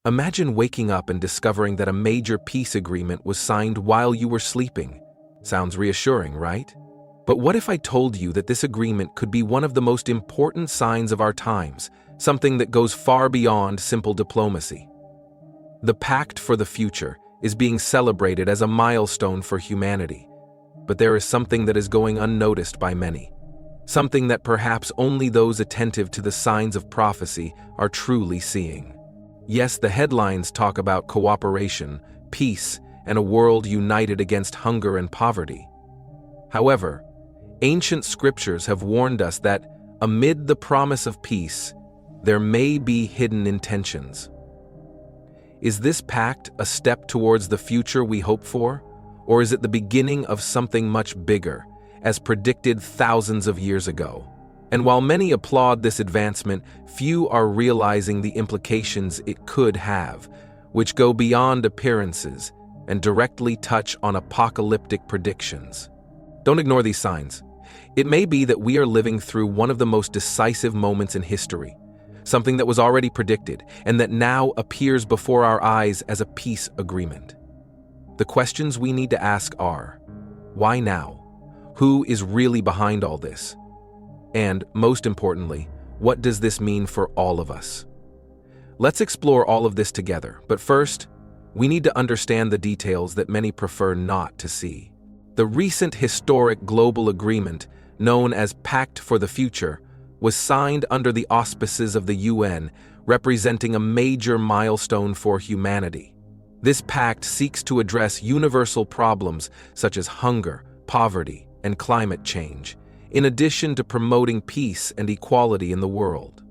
Imagine waking up and discovering that a major peace agreement was signed while you were sleeping. Sounds reassuring, right? But what if I told you that this agreement could be one of the most important signs of our times, something that goes far beyond simple diplomacy? The Pact for the Future is being celebrated as a milestone for humanity. But there is something that is going unnoticed by many. Something that perhaps only those attentive to the signs of prophecy are truly seeing. Yes, the headlines talk about cooperation, peace, and a world united against hunger and poverty. However, ancient scriptures have warned us that, amid the promise of peace, there may be hidden intentions. Is this pact a step towards the future we hope for, or is it the beginning of something much bigger, as predicted thousands of years ago? And while many applaud this advancement, few are realizing the implications it could have, which go beyond appearances and directly touch on apocalyptic predictions. Don't ignore these signs. It may be that we are living through one of the most decisive moments in history, something that was already predicted and that now appears before our eyes as a peace agreement. The questions we need to ask are, why now? Who is really behind all this? And, most importantly, what does this mean for all of us? Let's explore all of this together, but first, we need to understand the details that many prefer not to see. The recent historic global agreement, known as Pact for the Future, was signed under the auspices of the UN, representing a major milestone for humanity. This pact seeks to address universal problems such as hunger, poverty, and climate change, in addition to promoting peace and equality in the world.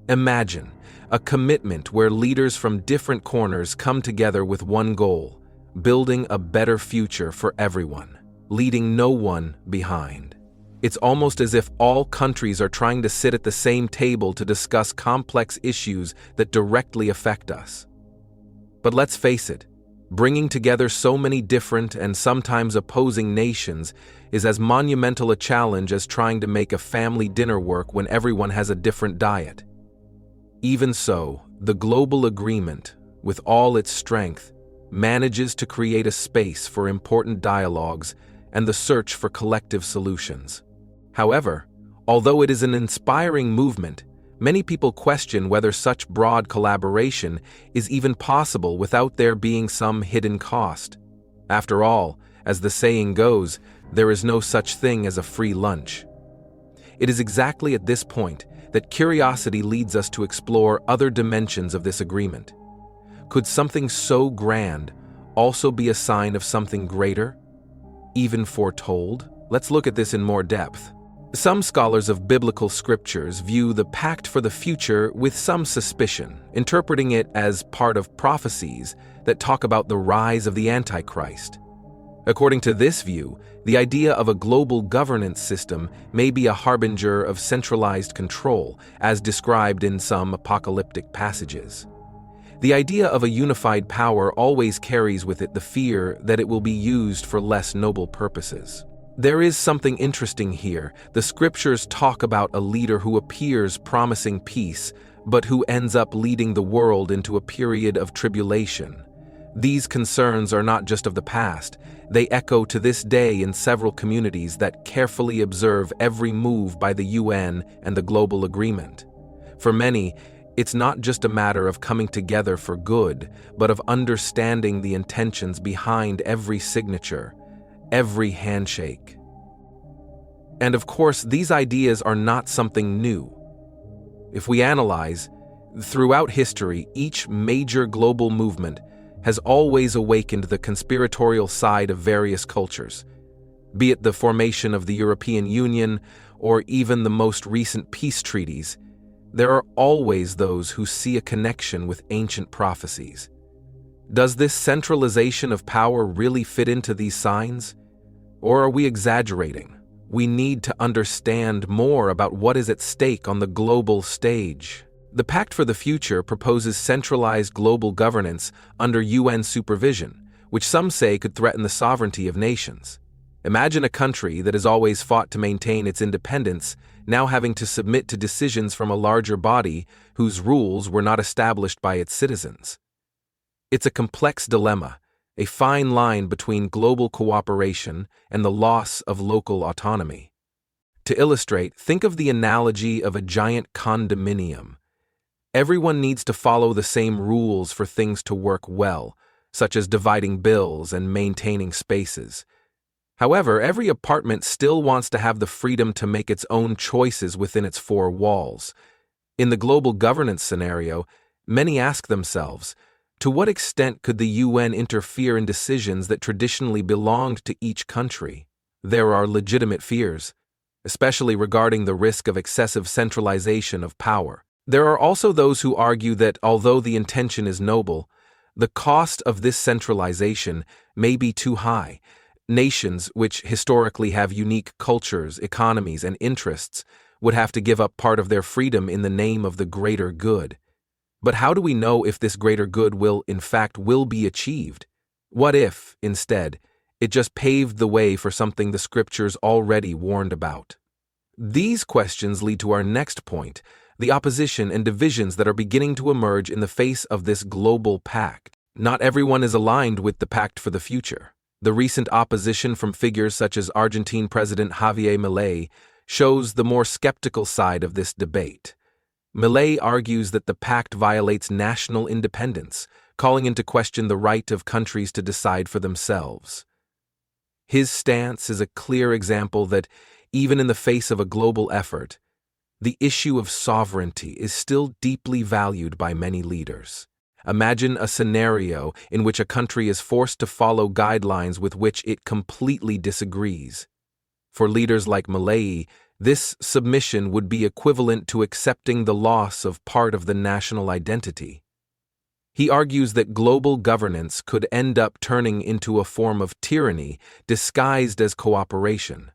Imagine a commitment where leaders from different corners come together with one goal: building a better future for everyone, leaving no one behind. It's almost as if all countries are trying to sit at the same table to discuss complex issues that directly affect us. But let's face it, bringing together so many different and sometimes opposing nations is as monumental a challenge as trying to make a family dinner work when everyone has a different diet. Even so, the global agreement, with all its strength, manages to create a space for important dialogues and the search for collective solutions. However, although it is an inspiring movement, many people question whether such broad collaboration is even possible without there being some hidden cost. After all, as the saying goes, there is no such thing as a free lunch. It is exactly at this point that curiosity leads us to explore other dimensions of this agreement. Could something so grand also be a sign of something greater, even foretold? Let's look at this in more depth. Some scholars of biblical scriptures view the Pact for the Future with some suspicion, interpreting it as part of prophecies that talk about the rise of the Antichrist. According to this view, the idea of a global governance system may be a harbinger of centralized control, as described in some apocalyptic passages. The idea of a unified power always carries with it the fear that it will be used for less noble purposes. There is something interesting here. The scriptures talk about a leader who appears promising peace, but who ends up leading the world into a period of tribulation. These concerns are not just of the past. They echo to this day in several communities that carefully observe every move by the UN and the global agreement. For many, it's not just a matter of coming together for good, but of understanding the intentions behind every signature, every handshake. And of course, these ideas are not something new. If we analyze, throughout history, each major global movement has always awakened the conspiratorial side of various cultures, be it the formation of the European Union or even the most recent peace treaties. There are always those who see a connection with ancient prophecies. Does this centralization of power really fit into these signs? Or are we exaggerating? We need to understand more about what is at stake on the global stage. The Pact for the Future proposes centralized global governance under UN supervision, which some say could threaten the sovereignty of nations. Imagine a country that has always fought to maintain its independence, now having to submit to decisions from a larger body whose rules were not established by its citizens. It's a complex dilemma, a fine line between global cooperation and the loss of local autonomy. To illustrate, think of the analogy of a giant condominium. Everyone needs to follow the same rules for things to work well, such as dividing bills and maintaining spaces. However, every apartment still wants to have the freedom to make its own choices within its four walls. In the global governance scenario, many ask themselves, to what extent could the UN interfere in decisions that traditionally belonged to each country? There are legitimate fears, especially regarding the risk of excessive centralization of power. There are also those who argue that although the intention is noble, the cost of this centralization may be too high. Nations, which historically have unique cultures, economies, and interests, would have to give up part of their freedom in the name of the greater good. But how do we know if this greater good will be achieved? What if, instead, it just paved the way for something the scriptures already warned about? These questions lead to our next point, the opposition and divisions that are beginning to emerge in the face of this global pact. Not everyone is aligned with the pact for the future. The recent opposition from figures such as Argentine President Javier Milei shows the more skeptical side of this debate. Milei argues that the pact violates national independence, calling into question the right of countries to decide for themselves. His stance is a clear example that, even in the face of a global effort, the issue of sovereignty is still deeply valued by many leaders. Imagine a scenario in which a country is forced to follow guidelines with which it completely disagrees. For leaders like Milei, this submission would be equivalent to accepting the loss of part of the national identity. He argues that global governance could end up turning into a form of tyranny disguised as cooperation.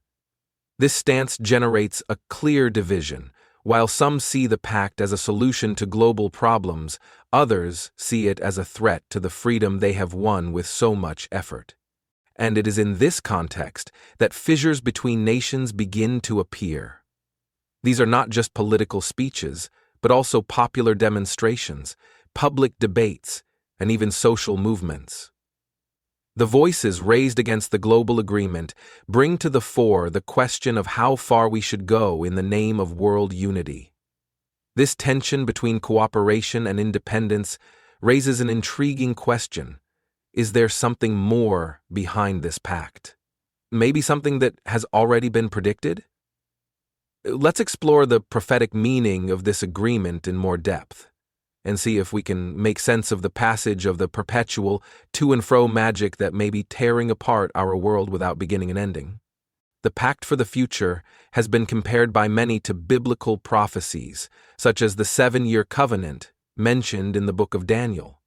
This stance generates a clear division. While some see the pact as a solution to global problems, others see it as a threat to the freedom they have won with so much effort. And it is in this context that fissures between nations begin to appear. These are not just political speeches, but also popular demonstrations, public debates, and even social movements. The voices raised against the global agreement bring to the fore the question of how far we should go in the name of world unity. This tension between cooperation and independence raises an intriguing question. Is there something more behind this pact? Maybe something that has already been predicted? Let's explore the prophetic meaning of this agreement in more depth, and see if we can make sense of the passage of the perpetual to-and-fro magic that may be tearing apart our world without beginning and ending. The pact for the future has been compared by many to biblical prophecies, such as the 7-year covenant mentioned in the book of Daniel.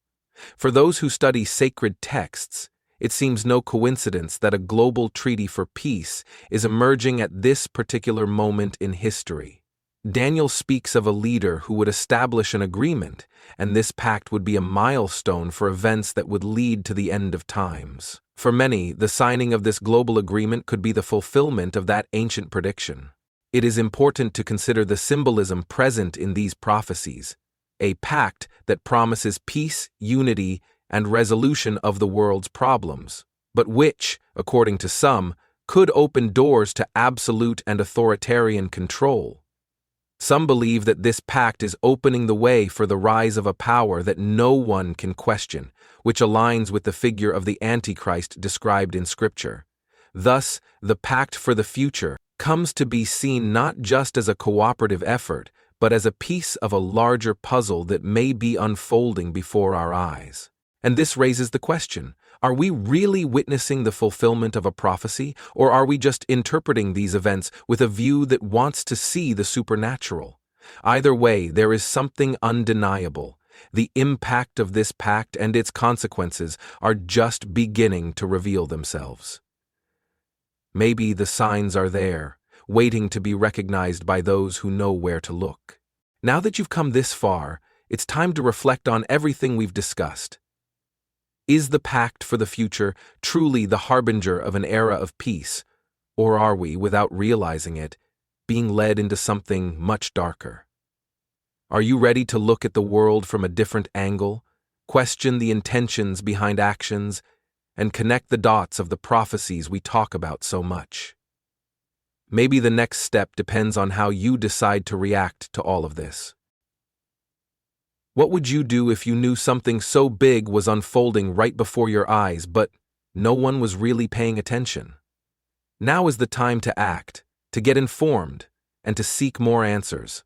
For those who study sacred texts, it seems no coincidence that a global treaty for peace is emerging at this particular moment in history. Daniel speaks of a leader who would establish an agreement, and this pact would be a milestone for events that would lead to the end of times. For many, the signing of this global agreement could be the fulfillment of that ancient prediction. It is important to consider the symbolism present in these prophecies, a pact that promises peace, unity, and resolution of the world's problems, but which, according to some, could open doors to absolute and authoritarian control. Some believe that this pact is opening the way for the rise of a power that no one can question, which aligns with the figure of the Antichrist described in Scripture. Thus, the pact for the future comes to be seen not just as a cooperative effort, but as a piece of a larger puzzle that may be unfolding before our eyes. And this raises the question, are we really witnessing the fulfillment of a prophecy, or are we just interpreting these events with a view that wants to see the supernatural? Either way, there is something undeniable. The impact of this pact and its consequences are just beginning to reveal themselves. Maybe the signs are there, waiting to be recognized by those who know where to look. Now that you've come this far, it's time to reflect on everything we've discussed. Is the pact for the future truly the harbinger of an era of peace, or are we, without realizing it, being led into something much darker? Are you ready to look at the world from a different angle, question the intentions behind actions, and connect the dots of the prophecies we talk about so much. Maybe the next step depends on how you decide to react to all of this. What would you do if you knew something so big was unfolding right before your eyes, but no one was really paying attention? Now is the time to act, to get informed, and to seek more answers.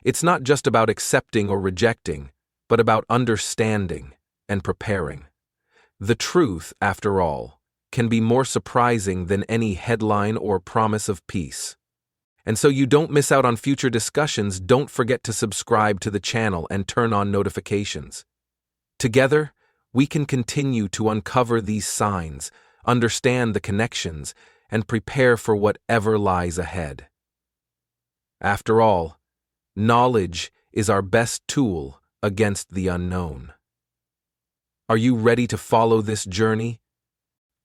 It's not just about accepting or rejecting, but about understanding and preparing. The truth, after all, can be more surprising than any headline or promise of peace. And so you don't miss out on future discussions, don't forget to subscribe to the channel and turn on notifications. Together, we can continue to uncover these signs, understand the connections, and prepare for whatever lies ahead. After all, knowledge is our best tool against the unknown. Are you ready to follow this journey?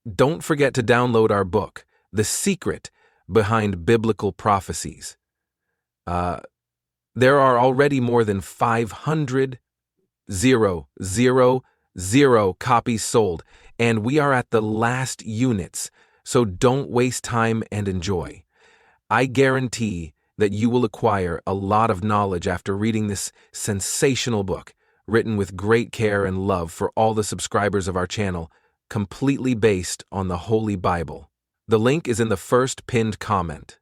Don't forget to download our book, The Secret Behind Biblical Prophecies. There are already more than 500 copies sold, and we are at the last units, so don't waste time and enjoy. I guarantee that you will acquire a lot of knowledge after reading this sensational book, written with great care and love for all the subscribers of our channel, completely based on the Holy Bible. The link is in the first pinned comment.